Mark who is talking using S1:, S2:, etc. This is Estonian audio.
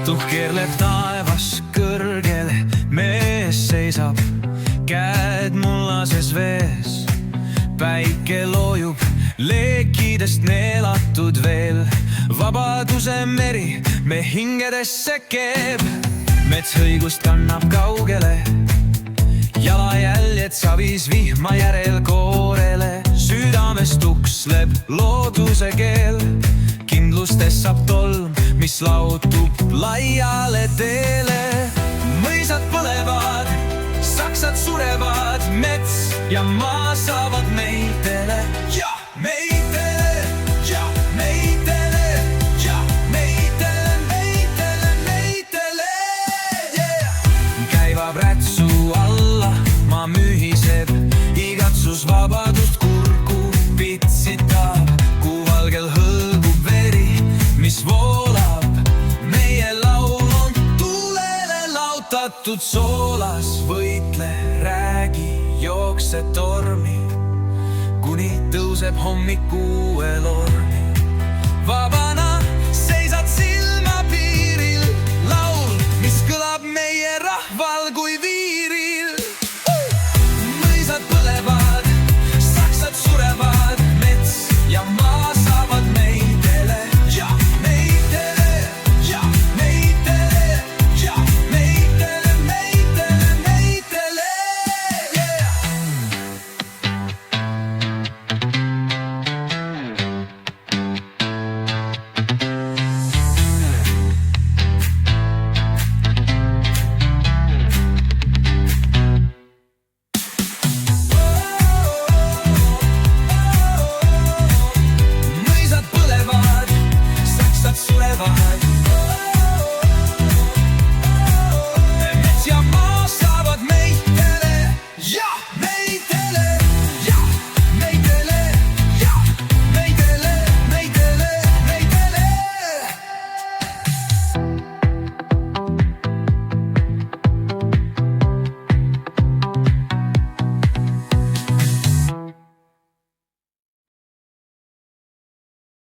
S1: tuhk keerleb taevas kõrgele, mees seisab, käed mullases vees. Päike loojub, leekidest neelatud veel. Vabaduse meri me hingedesse keeb. Mets õigust kannab kaugele, jalajäljed savis vihma järel koorele. Südames tuksleb looduse keel, kindlustes saab tolm, mis lautub laiale teele. Mõisad põlevad, saksad surevad, mets ja maa saavad meitele. Ja meitele, ja meitele, ja meitele, meitele, meitele, yeah! Käivab rätsu alla, maa mühiseb, igatsus vabadust kurku pitsitab. Kuu valgel hõlgub veri, mis voolab, meie laul on tuulele lautatud soolas. Võitle, räägi, jookse tormi, kuni tõuseb hommik uuel ormi. Vabana